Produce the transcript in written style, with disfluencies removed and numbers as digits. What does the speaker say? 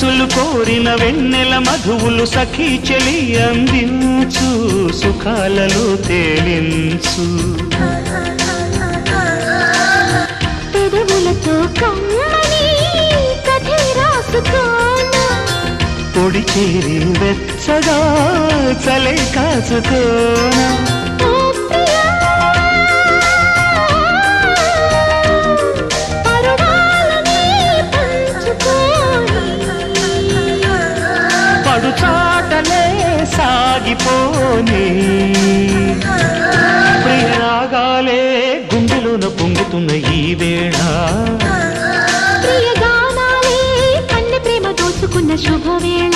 మనసులు కోరిన వెన్నెల మధువులు సఖీ చెలి అందించు సుఖాలలో తేలించు పెదవులతో కమ్మని కథే రాసుకోనా పొడి చేరి వెచ్చగా చలే కాచుకోనా పడుచాటలే సాగిపోని ప్రియరాగాలే గుండెలోన పొంగుతున్న ఈ వేళ ప్రియగానాలే కన్నె ప్రేమ దోచుకున్న శుభవేళ